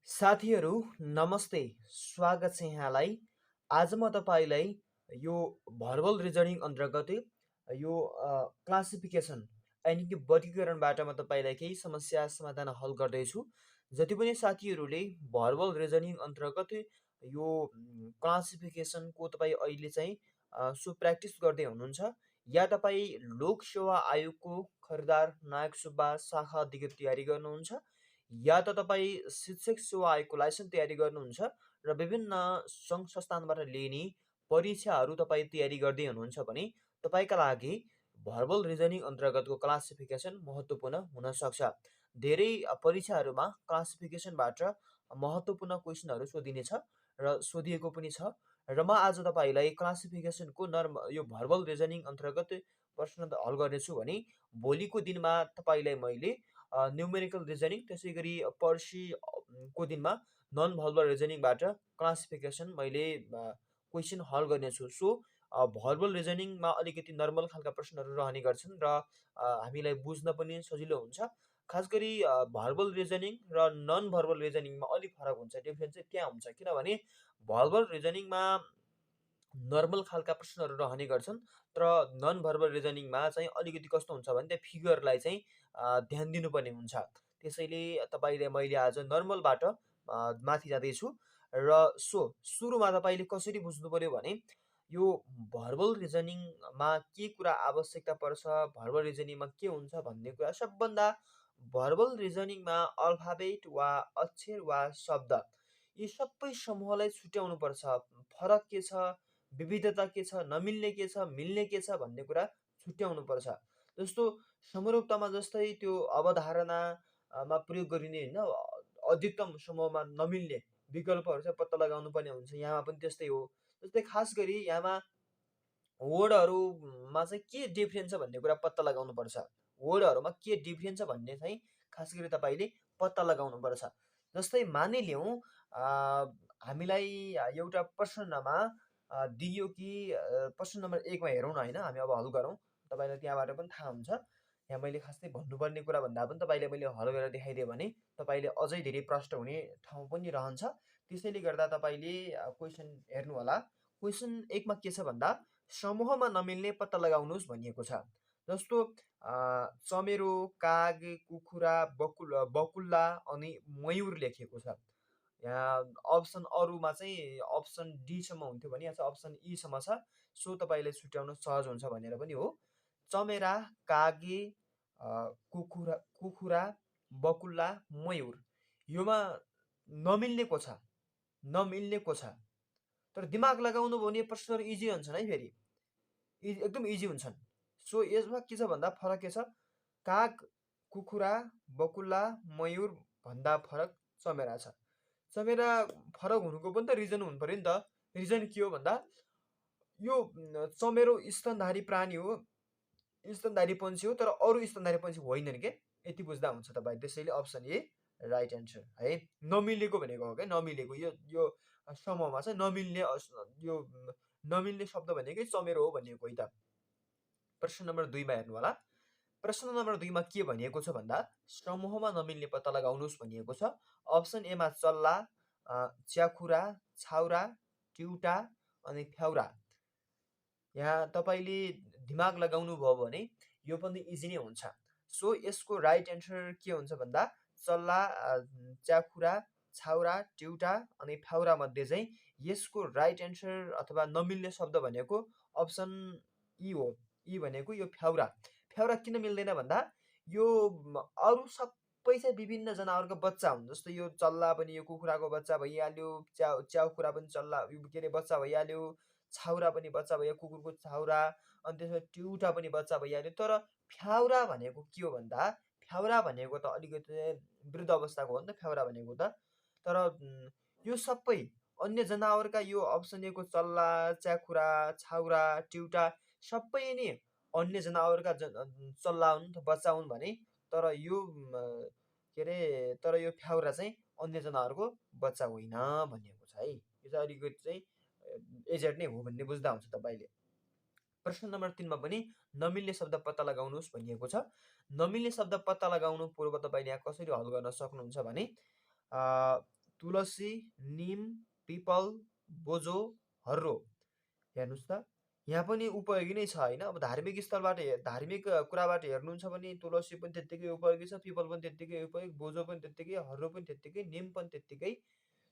साथीहरू नमस्ते, स्वागत छ यहाँलाई। आज म तपाईँलाई यो भर्बल रिजनिङ अन्तर्गत यो क्लासिफिकेसन यानि कि वर्गीकरणबाट म तपाईँलाई केही समस्या समाधान हल गर्दैछु। जति पनि साथीहरूले भर्बल रिजनिङ अन्तर्गत यो क्लासिफिकेसनको तपाईँ अहिले चाहिँ सो प्र्याक्टिस गर्दै हुनुहुन्छ या तपाईँ लोक सेवा आयोगको खरिदार नायक सुब्बा शाखा अधिकृत तयारी गर्नुहुन्छ या त तपाईँ शिक्षक सेवा आयोगको लाइसेन्स तयारी गर्नुहुन्छ र विभिन्न सङ्घ संस्थानबाट लिने परीक्षाहरू तपाईँ तयारी गर्दै हुनुहुन्छ भने तपाईँका लागि भर्बल रिजनिङ अन्तर्गतको क्लासिफिकेसन महत्त्वपूर्ण हुन सक्छ। धेरै परीक्षाहरूमा क्लासिफिकेसनबाट महत्त्वपूर्ण क्वेसनहरू सोधिनेछ र सोधिएको पनि छ र म आज तपाईँलाई क्लासिफिकेसनको यो भर्बल रिजनिङ अन्तर्गत प्रश्न हल गर्नेछु भने भोलिको दिनमा तपाईँलाई मैले न्युमेरिकल रिजनिङ त्यसै गरी पर्सिको दिनमा नन भर्बल रिजनिङबाट क्लासिफिकेसन मैले क्वेसन हल गर्नेछु। सो भर्बल रिजनिङमा अलिकति नर्मल खालका प्रश्नहरू रहने गर्छन् र हामीलाई बुझ्न पनि सजिलो हुन्छ। खास गरी भर्बल रिजनिङ र नन भर्बल रिजनिङमा अलिक फरक हुन्छ। डिफ्रेन्स चाहिँ त्यहाँ हुन्छ किनभने भर्बल रिजनिङमा नर्मल खालका प्रश्नहरू रहने गर्छन् तर नन भर्बल रिजनिङमा चाहिँ अलिकति कस्तो हुन्छ भने त्यहाँ फिगरलाई चाहिँ ध्यान दिनुपर्ने हुन्छ। त्यसैले तपाईँले मैले आज नर्मलबाट माथि जाँदैछु र सुरुमा तपाईँले कसरी बुझ्नु पर्यो भने यो भर्बल रिजनिङमा के कुरा आवश्यकता पर्छ, भर्बल रिजनिङमा के हुन्छ भन्ने कुरा सबभन्दा भर्बल रिजनिङमा अल्फाबेट वा अक्षर वा शब्द यी सबै समूहलाई छुट्याउनु पर्छ। फरक के छ, विविधता के छ, नमिल्ने के छ, मिल्ने के छ भन्ने कुरा छुट्याउनु पर्छ। जस्तो समरूपतामा जस्तै त्यो अवधारणामा प्रयोग गरिने होइन अधिकतम समूहमा नमिल्ने विकल्पहरू चाहिँ पत्ता लगाउनु पर्ने हुन्छ। यहाँमा पनि त्यस्तै हो। जस्तै खास गरी यहाँमा वर्डहरूमा चाहिँ के डिफ्रेन्स छ भन्ने कुरा पत्ता लगाउनु पर्छ। वर्डहरूमा के डिफ्रेन्स छ भन्ने चाहिँ खास गरी तपाईँले पत्ता लगाउनु पर्छ। जस्तै मानिलिउँ हामीलाई एउटा प्रश्नमा दियो कि प्रश्न नम्बर 1 मा हेरौँ न होइन, हामी अब हल गरौँ। तपाईँलाई त्यहाँबाट पनि थाहा हुन्छ। यहाँ मैले खासै भन्नुपर्ने कुरा भन्दा पनि तपाईँले मैले हल गरेर देखाइदिएँ भने तपाईँले अझै धेरै प्रष्ट हुने ठाउँ पनि रहन्छ। त्यसैले गर्दा तपाईँले क्वेसन हेर्नु होला। क्वेसन 1 मा के छ भन्दा समूहमा नमिल्ने पत्ता लगाउनुहोस् भनिएको छ। जस्तो चमेरो, काग, कुखुरा, बकुल्ला अनि मयूर लेखिएको छ। यहाँ अप्सन अरूमा चाहिँ अप्सन डीसम्म हुन्थ्यो भने यहाँ चाहिँ अप्सन ईसम्म छ। सो तपाईँले छुट्याउन सहज हुन्छ भनेर पनि हो। चमेरा, कागे, कुखुरा, बकुल्ला, मयूर योमा नमिल्ने को छ, नमिल्ने को छ। तर दिमाग लगाउनु भने प्रश्नहरू इजी हुन्छन् है, फेरि एकदम इजी हुन्छन्। सो यसमा के छ भन्दा फरक के छ, काग, कुखुरा, बकुल्ला, मयूर भन्दा फरक चमेरा छ। चमेरा फरक हुनुको पनि त रिजन हुनु पर्यो नि त। रिजन के हो भन्दा यो चमेरो स्तनधारी प्राणी हो, स्तनधारी पंक्षी हो, तर अरू स्तनधारी पंक्षी होइनन् के, यति बुझ्दा हुन्छ तपाईँ। त्यसैले अप्सन ए राइट एन्सर है। नमिलेको भनेको हो क्या, नमिलेको यो समूहमा चाहिँ नमिल्ने यो नमिल्ने शब्द भनेकै चमेरो हो भनिएको है त। प्रश्न नम्बर 2 मा हेर्नु होला। प्रश्न नम्बर 2 मा के भनिएको छ भन्दा समूहमा नमिल्ने पत्ता लगाउनुहोस् भनिएको छ। अप्सन ए मा चल्ला, च्याखुरा, छाउरा, टिउटा अनि फ्याउरा। यहाँ तपाईँले दिमाग लगाउनु भयो भने यो पनि इजी नै हुन्छ। सो यसको राइट एन्सर के हुन्छ भन्दा चल्ला, च्याखुरा, छाउरा, टिउटा अनि फ्याउरा मध्ये चाहिँ यसको राइट एन्सर अथवा नमिल्ने शब्द भनेको अप्सन ई हो। ई भनेको यो फ्याउरा। फ्याउरा किन मिल्दैन भन्दा यो अरू सबै चाहिँ विभिन्न जनावरको बच्चा हुन्। जस्तो यो चल्ला पनि यो कुखुराको बच्चा भइहाल्यो, च्याउखुरा पनि चल्ला के अरे बच्चा भइहाल्यो, छाउरा पनि बच्चा भयो कुकुरको छाउरा, अनि त्यसमा टिउटा पनि बच्चा भइहाल्यो। तर फ्याउरा भनेको के हो भन्दा फ्याउरा भनेको त अलिकति वृद्ध अवस्थाको हो नि त फ्याउरा भनेको त। तर यो सबै अन्य जनावरका यो अप्सन ए को चल्ला, च्याखुरा, छाउरा, टिउटा सबै नै अन्य जनावरका चल्ला हुन्, बच्चा हुन् भने तर यो के अरे तर यो फ्याउरा चाहिँ अन्य जनावरको बच्चा होइन भनिएको छ है। यो चाहिँ अलिकति चाहिँ एजेड नै हो भन्ने बुझ्दा हुन्छ तपाईँले। प्रश्न नम्बर 3 मा पनि नमिल्ने शब्द पत्ता लगाउनुहोस् भनिएको छ। नमिल्ने शब्द पत्ता लगाउनु पूर्व तपाईँले यहाँ कसरी हल गर्न सक्नुहुन्छ भने तुलसी, निम, पिपल, बोजो, हर्रो। हेर्नुहोस् त, यहाँ पनि उपयोगी नै छ होइन। अब धार्मिक स्थलबाट धार्मिक कुराबाट हेर्नुहुन्छ भने तुलसी पनि त्यत्तिकै उपयोगी छ, पिपल पनि त्यत्तिकै उपयोगी, बोजो पनि त्यत्तिकै, हर्रो पनि त्यत्तिकै, निम पनि त्यत्तिकै।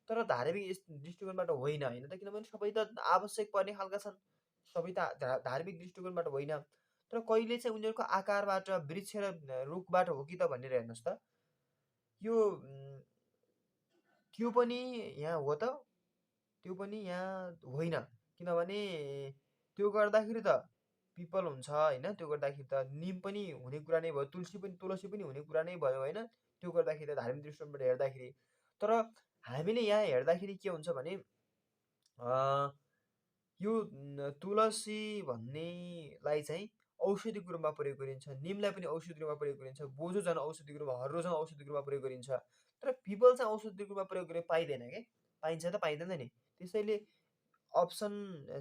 तर धार्मिक दृष्टिकोणबाट होइन होइन त, किनभने सबै त आवश्यक पर्ने खालका छन्, सबै त धार्मिक दृष्टिकोणबाट होइन। तर कहिले चाहिँ उनीहरूको आकारबाट वृक्ष र रुखबाट हो कि त भनेर हेर्नुहोस् त, यो त्यो पनि यहाँ हो त, त्यो पनि यहाँ होइन। किनभने त्यो गर्दाखेरि त पिपल हुन्छ होइन, त्यो गर्दाखेरि त निम पनि हुने कुरा नै भयो, तुलसी पनि हुने कुरा नै भयो होइन, त्यो गर्दाखेरि त धार्मिक दृष्टिकोणबाट हेर्दाखेरि। तर हामीले यहाँ हेर्दाखेरि के हुन्छ भने यो तुलसी भन्नेलाई चाहिँ औषधिको रूपमा प्रयोग गरिन्छ, निमलाई पनि औषधिको रूपमा प्रयोग गरिन्छ, बोजो झन् औषधिको रूपमा, हर्रो झन् औषधिको रूपमा प्रयोग गरिन्छ। तर पिपल चाहिँ औषधिको रूपमा प्रयोग गरेर पाइँदैन के, पाइन्छ त पाइँदैन नि। त्यसैले अप्सन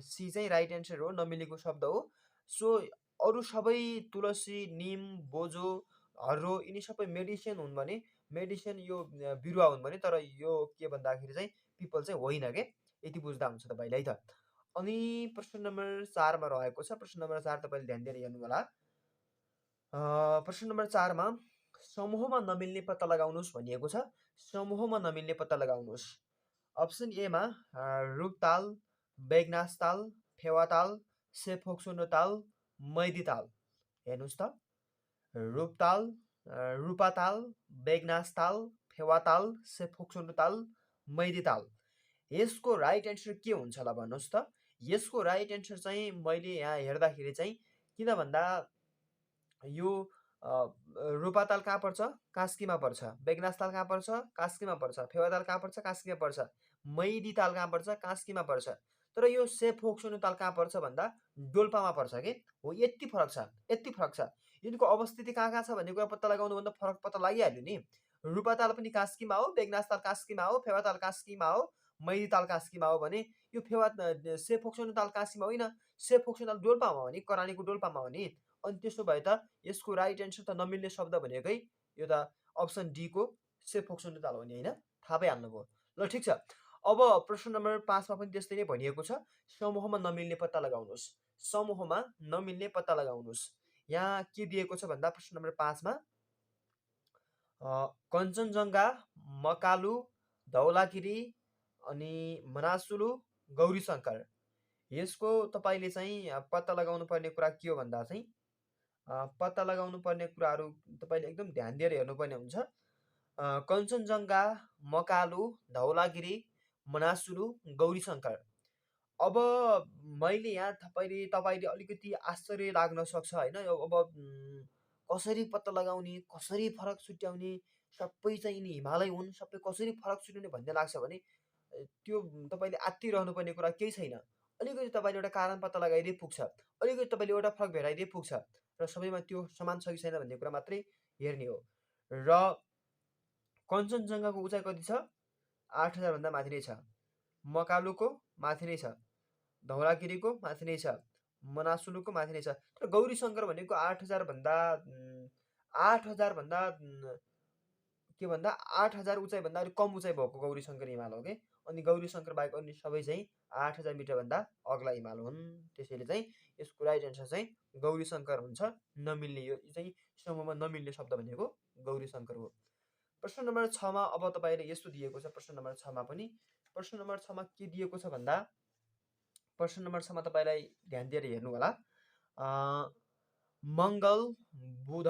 सी चाहिँ राइट एन्सर हो, नमिलेको शब्द हो। सो अरू सबै तुलसी, निम, बोजो, हर्रो यिनी सबै मेडिसिन हुन् भने, मेडिसिन यो बिरुवा हुन् भने, तर यो के भन्दाखेरि चाहिँ पिपल चाहिँ होइन के। यति बुझ्दा हुन्छ तपाईँले है त। अनि प्रश्न नम्बर 4मा रहेको छ। प्रश्न नम्बर 4 तपाईँले ध्यान दिएर हेर्नु होला। प्रश्न नम्बर 4मा समूहमा नमिल्ने पत्ता लगाउनुहोस् भनिएको छ। समूहमा नमिल्ने पत्ता लगाउनुहोस्। अप्सन एमा रुखताल, बेगनास ताल, फेवाताल, सेफोक्सोनो ताल, मैदी ताल। हेर्नुहोस् त, रुखताल, रूपाताल, बेगनास ताल, फेवाताल, सेफोक्सोनो ताल, मैदी ताल। यसको राइट एन्सर के हुन्छ होला भन्नुहोस् त। यसको राइट एन्सर चाहिँ मैले यहाँ हेर्दाखेरि चाहिँ, किन भन्दा यो रूपाताल कहाँ पर्छ? कास्कीमा पर्छ। बेगनास ताल कहाँ पर्छ? कास्कीमा पर्छ। फेवाताल कहाँ पर्छ? कास्कीमा पर्छ। मैदी ताल कहाँ पर्छ? कास्कीमा पर्छ। तर यो सेफोक्सोनो ताल कहाँ पर्छ भन्दा डोल्पामा पर्छ के हो। यति फरक छ, यति फरक छ। यिनको अवस्थिति कहाँ कहाँ छ भन्ने कुरा पत्ता लगाउनुभन्दा फरक पत्ता लागिहाल्यो नि। रूपाताल पनि कास्कीमा हो, बेगनास ताल कास्कीमा हो, फेवाताल कास्कीमा हो, मैदी ताल कास्कीमा हो भने यो सेफोक्सोनो ताल कास्कीमा होइन, सेफोक्सोनो ताल डोल्पामा हो नि, करानीको डोल्पामा हो नि। अनि त्यसो भए त यसको राइट एन्सर त नमिल्ने शब्द भनेकै यो त अप्सन डी को सेफोक्सोनो ताल हो नि होइन, थाहा पाइहाल्नुभयो। ल ठिक छ। अब प्रश्न नम्बर 5मा पनि त्यस्तै नै भनिएको छ। समूहमा नमिल्ने पत्ता लगाउनुहोस्। समूहमा नमिल्ने पत्ता लगाउनुहोस्। यहाँ के दिएको छ भन्दा प्रश्न नम्बर 5मा कञ्चनजङ्घा, मकालु, धौलागिरी अनि मनासुलु, गौरीशङ्कर। यसको तपाईँले चाहिँ पत्ता लगाउनु पर्ने कुरा के हो भन्दा चाहिँ पत्ता लगाउनु पर्ने कुराहरू तपाईँले एकदम ध्यान दिएर हेर्नुपर्ने हुन्छ। कञ्चनजङ्घा, मकालु, धौलागिरी, मनासुलु, गौरीशङ्कर। अब मैले यहाँ तपाईँले अलिकति आश्चर्य लाग्न सक्छ होइन। अब कसरी पत्ता लगाउने, कसरी फरक छुट्याउने, सबै चाहिँ यिनी हिमालय हुन्, सबै कसरी फरक छुट्याउने भन्ने लाग्छ भने त्यो तपाईँले आत्तिरहनु पर्ने कुरा केही छैन। अलिकति तपाईँले एउटा कारण पत्ता लगाइदिए पुग्छ, अलिकति तपाईँले एउटा फरक भेटाइदिए पुग्छ, र सबैमा त्यो समान छ कि छैन भन्ने कुरा मात्रै हेर्ने हो। र कञ्चनजङ्घाको उचाइ कति छ? 8000 भन्दा माथि नै छ। मकालुको माथि नै छ, धौलागिरीको माथि नै छ, मनासुलुको माथि नै छ। तर गौरीशङ्कर भनेको 8000 भन्दा के भन्दा 8000 उचाइ भन्दा अलिक कम उचाइ भएको गौरीशङ्कर हिमाल हो कि। अनि गौरीशङ्कर बाहेक अन्य सबै चाहिँ 8000 मिटर भन्दा अग्ला हिमाल हुन्। त्यसैले चाहिँ यसको राइट एन्सर चाहिँ गौरीशङ्कर हुन्छ। नमिल्ने, यो चाहिँ समूहमा नमिल्ने शब्द भनेको गौरीशङ्कर हो। प्रश्न नम्बर 6मा अब तपाईँले यस्तो दिएको छ। प्रश्न नम्बर 6मा पनि, प्रश्न नम्बर 6मा के दिएको छ भन्दा प्रश्न नम्बर 6मा तपाईँलाई ध्यान दिएर हेर्नु होला। मङ्गल, बुध,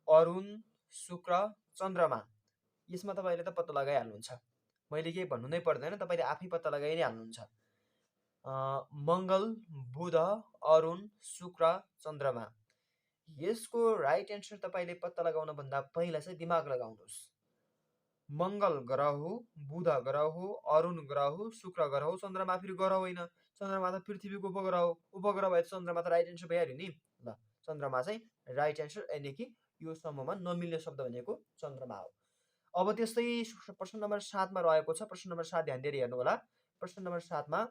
अरुण, शुक्र, चन्द्रमा। यसमा तपाईँले त पत्ता लगाइहाल्नुहुन्छ, मैले केही भन्नु नै पर्दैन, तपाईँले आफै पत्ता लगाइ नै हाल्नुहुन्छ। मङ्गल, बुध, अरुण, शुक्र, चन्द्रमा। यसको राइट एन्सर तपाईँले पत्ता लगाउन भन्दा पहिला चाहिँ दिमाग लगाउनुहोस्। मङ्गल ग्रह हो, बुध ग्रह हो, अरुण ग्रह हो, शुक्र ग्रह हो, चन्द्रमा फेरि ग्रह होइन। चन्द्रमा त पृथ्वीको उपग्रह हो, उपग्रह भए चन्द्रमा त राइट एन्सर भइहाल्यो नि। ल, चन्द्रमा चाहिँ राइट एन्सर, यानि कि यो समूहमा नमिल्ने शब्द भनेको चन्द्रमा हो। अब त्यस्तै प्रश्न नम्बर 7मा रहेको छ। प्रश्न नम्बर 7 ध्यान दिएर हेर्नु होला। प्रश्न नम्बर 7मा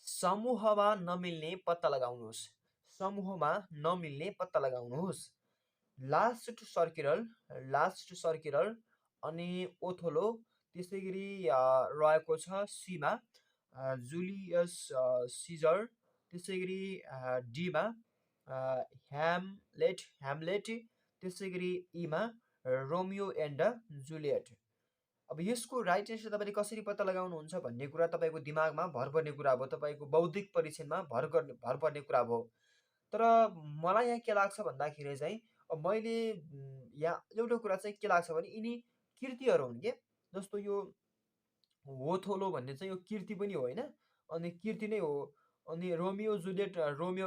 समूहमा नमिल्ने पत्ता लगाउनुहोस्। समूहमा नमिल्ने पत्ता लगाउनुहोस्। लास्ट सर्किलर अनि ओथोलो, त्यसै गरी रहेको छ सीमा जुलियस सिजर। त्यसै गरी डीमा ह्यामलेट। त्यसै गरी ईमा रोमियो एन्ड जुलियट। अब यसको राइट एन्सर तपाईँले कसरी पत्ता लगाउनुहुन्छ भन्ने कुरा तपाईँको दिमागमा भर पर्ने कुरा हो, तपाईँको बौद्धिक परीक्षणमा भर पर्ने कुरा हो। तर मलाई यहाँ के लाग्छ भन्दाखेरि चाहिँ मैले यहाँ एउटा कुरा चाहिँ के लाग्छ भने यिनी कृतिहरू हुन् के। जस्तो यो होथोलो भन्ने चाहिँ यो कृति पनि हो होइन, अनि कृति नै हो। अनि रोमियो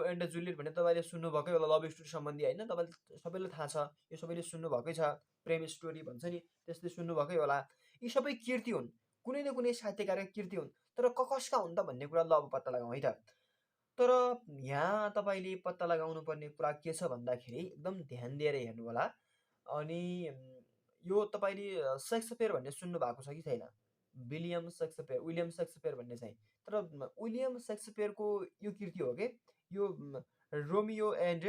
एन्ड जुलियट भन्ने तपाईँले सुन्नुभएकै होला, लभ स्टोरी सम्बन्धी होइन, तपाईँले सबैलाई थाहा छ, यो सबैले सुन्नुभएकै छ, प्रेम स्टोरी भन्छ नि त्यस्तै सुन्नुभएकै होला। यी सबै कृति हुन्, कुनै न कुनै साहित्यकारका कृति हुन्, तर कसका हुन् त भन्ने कुरा ल अब पत्ता लगाउँ है त। तर यहाँ तपाईँले पत्ता लगाउनु पर्ने कुरा के छ भन्दाखेरि एकदम ध्यान दिएर हेर्नु होला। अनि यो तपाईँले सेक्सपियर भन्ने सुन्नु भएको छ कि छैन? विलियम सेक्सपियर भन्ने चाहिँ, तर विलियम सेक्सपियरको यो कृति हो कि यो रोमियो एन्ड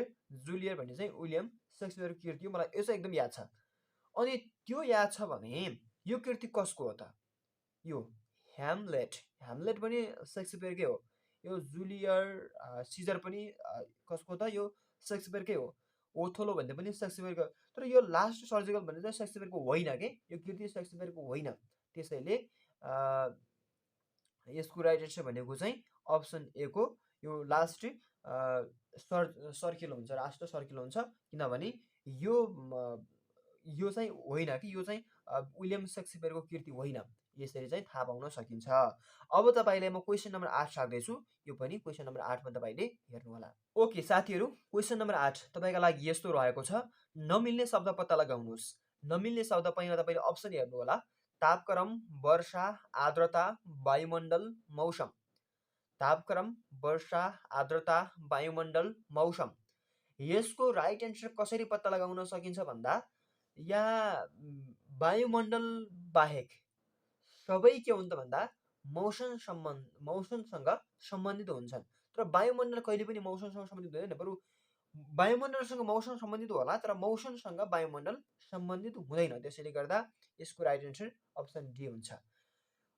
जुलियट भन्ने चाहिँ विलियम सेक्सपियरको कृति हो, मलाई यो चाहिँ एकदम याद छ। अनि त्यो याद छ भने यो कृति कसको हो त? यो ह्यामलेट पनि सेक्सपियरकै हो। यो सिजर पनि कसको त? यो सेक्सपियरकै हो। ओथोलो भन्ने पनि सेक्सपियरको। तर यो लास्ट सर्जिकल भन्ने चाहिँ सेक्सपियरको होइन के, यो कृति सेक्सपियरको होइन। त्यसैले यसको राइट एन्सर भनेको चाहिँ अप्सन ए को यो लास्ट सर्किल हुन्छ, लास्ट सर्किल हुन्छ, किनभने यो चाहिँ होइन कि, यो चाहिँ विलियम सेक्सपियरको कृति होइन। यसरी चाहिँ थाहा पाउन सकिन्छ। अब तपाईँलाई म क्वेसन नम्बर 8 राख्दैछु, यो पनि क्वेसन नम्बर 8मा तपाईँले हेर्नु होला। ओके साथीहरू, क्वेसन नम्बर 8 तपाईँका लागि यस्तो रहेको छ, नमिल्ने शब्द पत्ता लगाउनुहोस्। नमिल्ने शब्द पहिला तपाईँले अप्सन हेर्नु होला, तापक्रम, वर्षा, आर्द्रता, वायुमण्डल, मौसम। तापक्रम, वर्षा, आर्द्रता, वायुमण्डल, मौसम। यसको राइट एन्सर कसरी पत्ता लगाउन सकिन्छ भन्दा यहाँ वायुमण्डल बाहेक सबै के हुन् त भन्दा मौसमसँग सम्बन्धित हुन्छन्। तर वायुमण्डल कहिले पनि मौसमसँग सम्बन्धित हुँदैन, बरु वायुमण्डलसँग मौसम सम्बन्धित होला, तर मौसमसँग वायुमण्डल सम्बन्धित हुँदैन। त्यसैले गर्दा यसको राइट एन्सर अप्सन डी हुन्छ।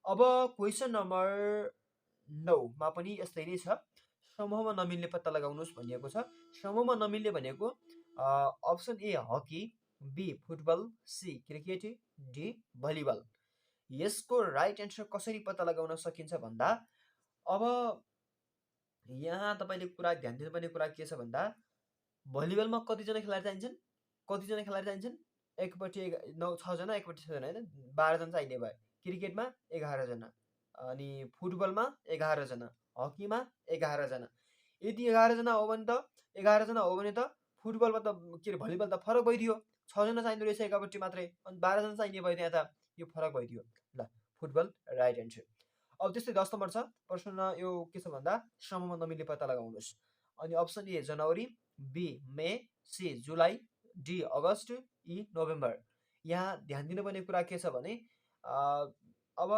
अब क्वेसन नम्बर 9मा पनि यस्तै नै छ, समूहमा नमिल्ने पत्ता लगाउनुहोस् भनिएको छ। समूहमा नमिल्ने भनेको option A hockey, B football, C cricket, D volleyball. यसको राइट एन्सर कसरी पत्ता लगाउन सकिन्छ भन्दा अब यहाँ तपाईँले कुरा ध्यान दिनुपर्ने कुरा के छ भन्दा भलिबलमा कतिजना खेलाडी चाहिन्छन्? एकपट्टि 6जना, एकपट्टि 6जना होइन, 12जना चाहिने भयो। क्रिकेटमा 11जना, अनि फुटबलमा 11जना, हकीमा 11जना। यदि 11जना हो भने त फुटबलमा त के अरे भलिबल त फरक भइदियो, 6जना चाहिँदो रहेछ एकपट्टि मात्रै, अनि 12जना चाहिने भयो त्यहाँ त, यो फरक भइदियो। ल फुटबल राइट एन्सर। अब त्यस्तै 10 नम्बर छ प्रश्न, यो के छ भन्दा समूहमा नमिल्ने पत्ता लगाउनुहोस्। अनि अप्सन ए जनवरी, बी मे, सी जुलाई, डी अगस्त, ई नोभेम्बर। यहाँ ध्यान दिनुपर्ने कुरा के छ भने अब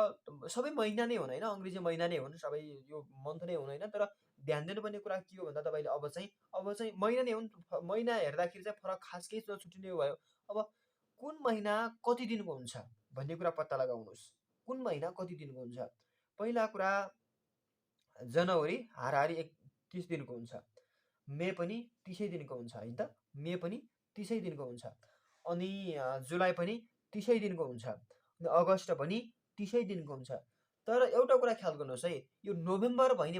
सबै महिना नै हुन् होइन, अङ्ग्रेजी महिना नै हुन्, सबै यो मन्थ नै हुन् होइन, तर ध्यान दिनुपर्ने कुरा के हो भन्दा तपाईँले अब चाहिँ महिना नै हुन्। महिना हेर्दाखेरि चाहिँ फरक खास केही छुट्टिने भयो। अब कुन महिना कति दिनको हुन्छ भन्ने कुरा पत्ता लगाउनुहोस्। कुन महिना कति दिनको हुन्छ? पहिला कुरा जनवरी हाराहारी 31 दिनको हुन्छ, मे पनि 30 दिनको हुन्छ होइन त, मे पनि 30 दिनको हुन्छ, अनि जुलाई पनि 30 दिनको हुन्छ, अनि अगस्त पनि 30 दिनको हुन्छ। तर एउटा कुरा ख्याल गर्नुहोस् है, यो नोभेम्बर भन्ने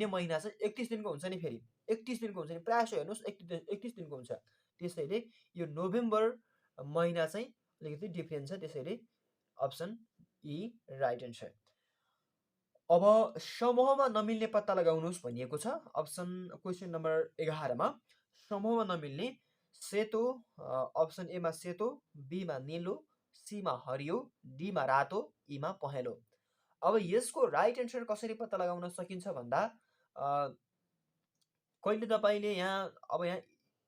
महिना चाहिँ 31 दिनको हुन्छ नि, फेरि 31 दिनको हुन्छ नि, प्रायः जसो हेर्नुहोस् 31 दिनको हुन्छ। त्यसैले यो नोभेम्बर महिना चाहिँ अलिकति डिफ्रेन्ट छ, त्यसैले अप्सन ई राइट एन्सर। अब समूहमा नमिल्ने पत्ता लगाउनुहोस् भनिएको छ। क्वेसन नम्बर 11मा समूहमा नमिल्ने सेतो, अप्सन एमा सेतो, बीमा नीलो, सीमा हरियो, डीमा रातो, ईमा पहेँलो। अब यसको राइट एन्सर कसरी पत्ता लगाउन सकिन्छ भन्दा कहिले तपाईँले यहाँ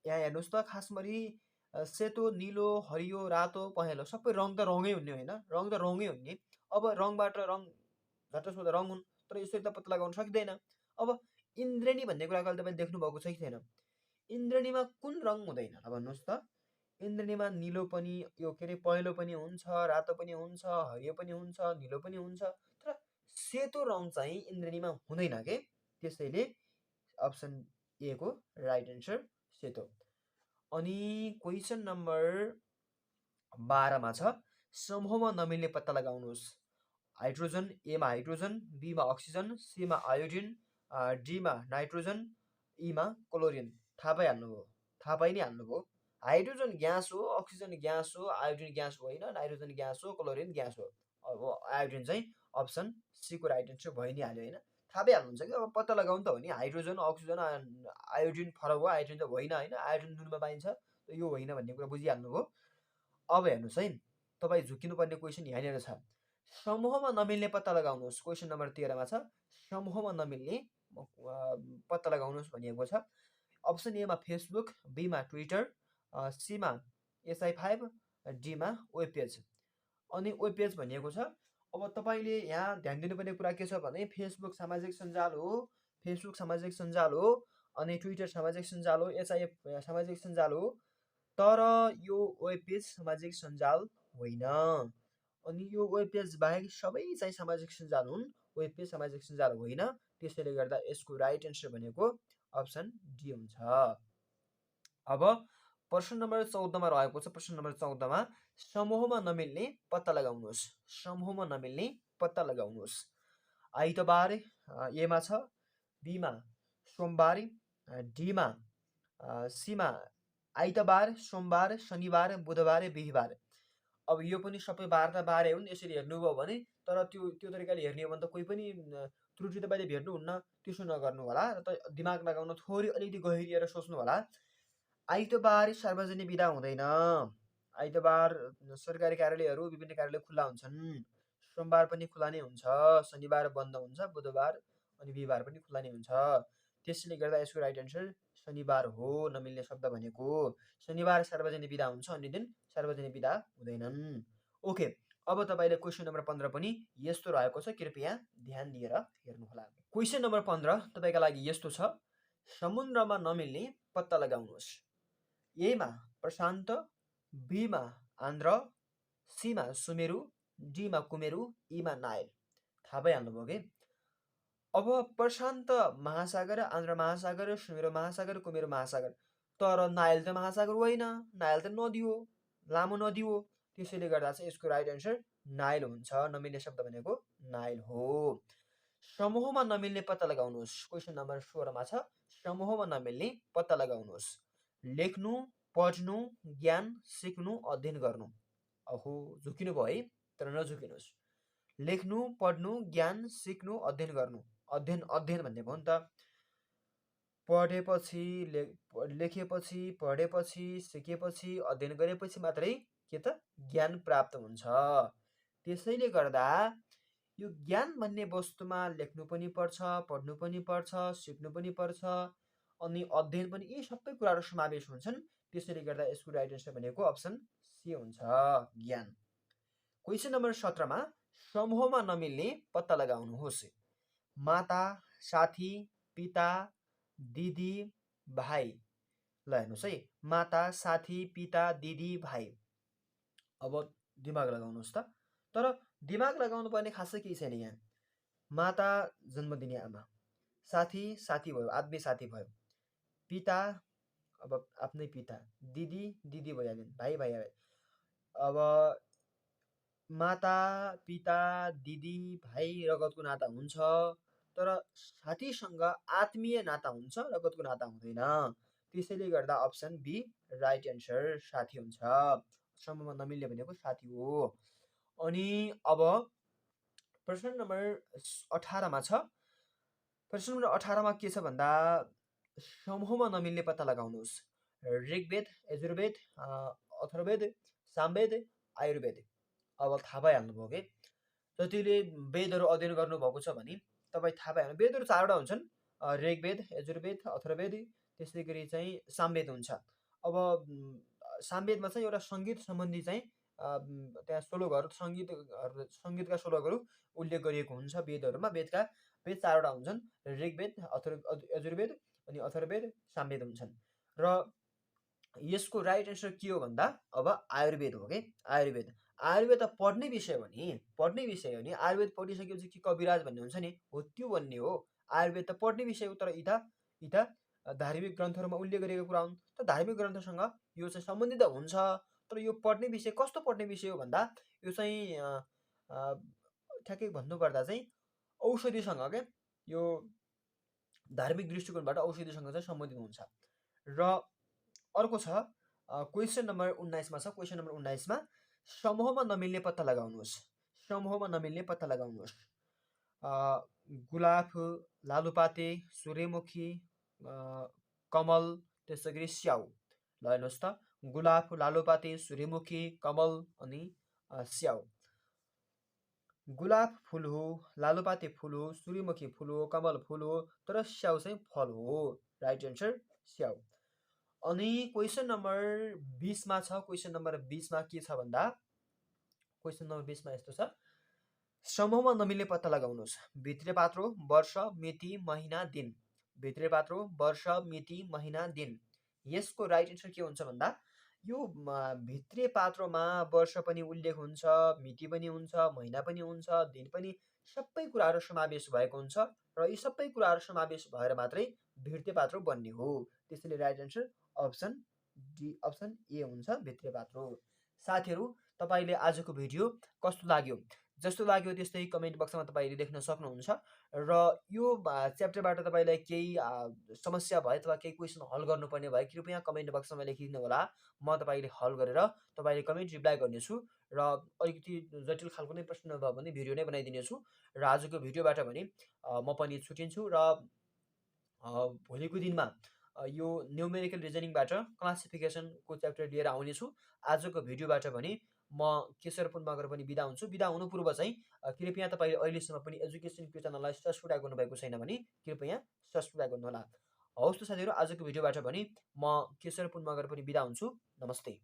हेर्नुहोस् त, खास गरी सेतो, नीलो, हरियो, रातो, पहेँलो सबै रङ त रङै हुने होइन, रङ त रङै हुने। अब रङबाट रङ झट्ट सोध्दा रङ हुन्, तर यसरी त पत्ता लगाउन सकिँदैन। अब इन्द्रेणी भन्ने कुरा कहिले तपाईँले देख्नुभएको छ कि छैन? इन्द्रेणीमा कुन रङ हुँदैन भन्नुहोस् त? इन्द्रेणीमा नीलो पनि यो के अरे पहेँलो पनि हुन्छ, रातो पनि हुन्छ, हरियो पनि हुन्छ, नीलो पनि हुन्छ, तर सेतो रङ चाहिँ इन्द्रेणीमा हुँदैन के। त्यसैले अप्सन ए को राइट एन्सर सेतो। अनि क्वेसन नम्बर 12 मा छ समूहमा नमिल्ने पत्ता लगाउनुहोस्। हाइड्रोजन, एमा हाइड्रोजन, बीमा अक्सिजन, सीमा आयोडिन, डीमा नाइट्रोजन, ईमा क्लोरिन। थाहा पाइहाल्नुभयो, थाहा पाइ नै हाल्नुभयो। हाइड्रोजन ग्यास हो, अक्सिजन ग्यास हो, आयोडिन ग्यास होइन, नाइट्रोजन ग्यास हो, क्लोरिन ग्यास हो। अब आयोडिन चाहिँ अप्सन सी को राइट एन्सर भइ नै हाल्यो होइन। थाहा पाइहाल्नुहुन्छ कि अब पत्ता लगाउनु त हो नि, हाइड्रोजन अक्सिजन आयोडिन फरक हो, आयोडिन त होइन होइन, आयोडिन नुनमा पाइन्छ, यो होइन भन्ने कुरा बुझिहाल्नुभयो। अब हेर्नुहोस् है, तपाईँ झुकिनुपर्ने क्वेसन यहाँनिर छ। समूहमा नमिल्ने पत्ता लगाउनुहोस्। क्वेसन नम्बर 13 मा छ समूहमा नमिल्ने पत्ता लगाउनुहोस् भनिएको छ। अप्सन एमा फेसबुक, बीमा ट्विटर, सीमा SI5, डीमा वेब पेज। अनि वेब पेज भनिएको छ। अब तपाईँले यहाँ ध्यान दिनुपर्ने कुरा के छ भने फेसबुक सामाजिक सञ्जाल हो, फेसबुक सामाजिक सञ्जाल हो, अनि ट्विटर सामाजिक सञ्जाल हो, SI सामाजिक सञ्जाल हो, तर यो वेब पेज सामाजिक सञ्जाल होइन। अनि यो वेब पेज बाहेक सबै चाहिँ सामाजिक सञ्जाल हुन्, वेब पेज सामाजिक सञ्जाल होइन। त्यसैले गर्दा यसको राइट एन्सर भनेको अप्सन डी हुन्छ। अब प्रश्न नम्बर 14 मा रहेको छ। प्रश्न नम्बर 14 मा समूहमा नमिल्ने पत्ता लगाउनुहोस्। समूहमा नमिल्ने पत्ता लगाउनुहोस्। आइतबार एमा छ, बीमा सोमबार, डीमा सीमा आइतबार, सोमबार, शनिबार, बुधबार, बिहीबार। अब यो पनि सबै बार त बारै हुन्। यसरी हेर्नुभयो भने, तर त्यो तरिकाले हेर्ने हो भने त कोही पनि त्रुटि तपाईँले भेट्नुहुन्न। त्यसो नगर्नु होला र त दिमाग लगाउन थोरै अलिकति गहिरिएर सोच्नु होला। आइतबार सार्वजनिक बिदा हुँदैन। आइतबार सरकारी कार्यालयहरू विभिन्न कार्यालय खुल्ला हुन्छन्। सोमबार पनि खुल्ला नै हुन्छ, शनिबार बन्द हुन्छ, बुधबार अनि बिहीबार पनि खुल्ला नै हुन्छ। त्यसैले गर्दा यसको राइट एन्सर शनिबार हो। नमिल्ने शब्द भनेको शनिबार सार्वजनिक बिदा हुन्छ, अन्य दिन सार्वजनिक बिदा हुँदैनन्। ओके, अब तपाईँले क्वेसन नम्बर 15 पनि यस्तो रहेको छ, कृपया ध्यान दिएर हेर्नुहोला। क्वेसन नम्बर 15 तपाईँका लागि यस्तो छ समुद्रमा नमिल्ने पत्ता लगाउनुहोस्। एमा प्रशान्त, बीमा आन्ध्र, सीमा सुमेरु, डीमा कुमेरु, ईमा नायल। थाहा पाइहाल्नुभयो कि। अब प्रशान्त महासागर, आन्ध्र महासागर, सुमेरु महासागर, कुमेरु महासागर, तर नायल त महासागर होइन, नायल त नदी हो, लामो नदी हो। त्यसैले गर्दा चाहिँ यसको राइट एन्सर नायल हुन्छ। नमिल्ने शब्द भनेको नायल हो। समूहमा नमिल्ने पत्ता लगाउनुहोस्। क्वेसन नम्बर 16 मा छ समूहमा नमिल्ने पत्ता लगाउनुहोस्। लेख्नु, पढ्नु, ज्ञान सिक्नु, अध्ययन गर्नु। अहो, झुकिनु भयो है, तर नझुकिनुहोस्। लेख्नु, पढ्नु, ज्ञान सिक्नु, अध्ययन गर्नु। अध्ययन अध्ययन भन्ने भयो नि त। पढेपछि, लेखेपछि, पढेपछि, सिकेपछि, अध्ययन गरेपछि मात्रै के त ज्ञान प्राप्त हुन्छ। त्यसैले गर्दा यो ज्ञान भन्ने वस्तुमा लेख्नु पनि पर्छ, पढ्नु पनि पर्छ, सिक्नु पनि पर्छ, अनि अध्ययन पनि, यी सबै कुराहरू समावेश हुन्छन्। त्यसैले गर्दा यसको राइट एन्सर भनेको अप्सन सी हुन्छ, ज्ञान। क्वेसन नम्बर 17 मा समूहमा नमिल्ने पत्ता लगाउनुहोस्। माता, साथी, पिता, दिदी, भाइ। ल हेर्नुहोस् है, माता, साथी, पिता, दिदी, भाइ। अब दिमाग लगाउनुहोस् त। तर दिमाग लगाउनु पर्ने खासै केही छैन यहाँ। माता जन्म दिने आमा, साथी साथी भयो, आत्मीय साथी भयो, पिता अब आफ्नै पिता, दिदी दिदी भइहाल्यो, भाइ भाइ भयो। अब माता, पिता, दिदी, भाइ रगतको नाता हुन्छ, तर साथीसँग आत्मीय नाता हुन्छ, रगतको नाता हुँदैन। त्यसैले गर्दा अप्सन बी राइट एन्सर साथी हुन्छ। समूहमा नमिल्ने भनेको साथी हो। अनि अब प्रश्न नम्बर 18 मा छ। प्रश्न नम्बर 18 मा के छ भन्दा समूहमा नमिल्ने पत्ता लगाउनुहोस्। ऋग्वेद, यजुर्वेद, अथर्ववेद, सामवेद, आयुर्वेद। अब थाहा पाइहाल्नुभयो कि। जतिले वेदहरू अध्ययन गर्नुभएको छ भने तपाईँ थाहा पाइहाल्नु। वेदहरू 4वटा हुन्छन्, ऋग्वेद, यजुर्वेद, अथर्ववेद, त्यसै गरी चाहिँ सामवेद हुन्छ। अब सामवेदमा चाहिँ एउटा सङ्गीत सम्बन्धी चाहिँ त्यहाँ श्लोकहरू, सङ्गीतका श्लोकहरू उल्लेख गरिएको हुन्छ वेदहरूमा। वेद 4वटा हुन्छन्, ऋग्वेद, यजुर्वेद अनि अथर्ववेद, सामवेद हुन्छन्। र यसको राइट एन्सर के हो भन्दा अब आयुर्वेद हो के आयुर्वेद। आयुर्वेद त पढ्ने विषय हो नि, पढ्ने विषय हो नि। आयुर्वेद पढिसकेपछि के कविराज भन्ने हुन्छ नि, हो त्यो भन्ने हो। आयुर्वेद त पढ्ने विषय हो, तर यता धार्मिक ग्रन्थहरूमा उल्लेख गरेको कुरा हुन्। त धार्मिक ग्रन्थसँग यो चाहिँ सम्बन्धित त हुन्छ, तर यो पढ्ने विषय कस्तो पढ्ने विषय हो भन्दा यो चाहिँ ठ्याक्कै भन्नुपर्दा चाहिँ औषधिसँग के यो धार्मिक दृष्टिकोणबाट औषधिसँग चाहिँ सम्बन्धित हुन्छ। र अर्को छ क्वेसन नम्बर 19मा छ। क्वेसन नम्बर 19मा समूहमा नमिल्ने पत्ता लगाउनुहोस्। समूहमा नमिल्ने पत्ता लगाउनुहोस्। गुलाब, लालुपाते, सूर्यमुखी, कमल, त्यसै गरी स्याउ। ल हेर्नुहोस् त, गुलाब, लालुपाते, सूर्यमुखी, कमल अनि स्याउ। गुलाब फुल हो, लालुपाते फुल हो, सूर्यमुखी फुल हो, कमल फुल हो, तर स्याउ चाहिँ फल हो। राइट एन्सर स्याउ। अनि क्वेसन नम्बर 20मा छ। क्वेसन नम्बर 20मा के छ भन्दा क्वेसन नम्बर 20मा यस्तो छ, समूहमा नमिल्ने पत्ता लगाउनुहोस्। भित्रे पात्रो, वर्ष, मिति, महिना, दिन। भित्रे पात्रो, वर्ष, मिति, महिना, दिन। यसको राइट एन्सर के हुन्छ भन्दा यो भित्रे पात्रोमा वर्ष पनि उल्लेख हुन्छ, मिति पनि हुन्छ, महिना पनि हुन्छ, दिन पनि, सबै कुराहरू समावेश भएको हुन्छ र यी सबै कुराहरू समावेश भएर मात्रै भित्रे पात्रो बन्ने हो। त्यसैले right answer option D, option A हुन्छ, भित्रे पात्रो। साथीहरू, तपाईँले आजको भिडियो कस्तो लाग्यो? जस्तो लाग्यो त्यस्तै कमेन्ट बक्समा तपाईँले लेख्न सक्नुहुन्छ। र यो च्याप्टरबाट तपाईँलाई केही समस्या भए अथवा केही क्वेसन हल गर्नुपर्ने भए कृपया कमेन्ट बक्समा लेखिदिनु होला। म तपाईँले हल गरेर तपाईँले कमेन्ट रिप्लाई गर्नेछु र अलिकति जटिल खालको नै प्रश्न भयो भने भिडियो नै बनाइदिनेछु। र आजको भिडियोबाट भने म पनि छुटिन्छु र भोलिको दिनमा यो न्युमेरिकल रिजनिङबाट क्लासिफिकेसनको च्याप्टर लिएर आउनेछु। आजको भिडियोबाट भने म केशर पुन मगर पनि बिदा हुन्छु। बिदा हुनु पूर्व चाहिँ कृपया तपाईँले अहिलेसम्म पनि एजुकेसन क्यु च्यानललाई सब्सक्राइब गर्नुभएको छैन भने कृपया सब्सक्राइब गर्नुहोला। हवस् त साथीहरू, आजको भिडियोबाट भने म केशर पुन मगर पनि बिदा हुन्छु। नमस्ते।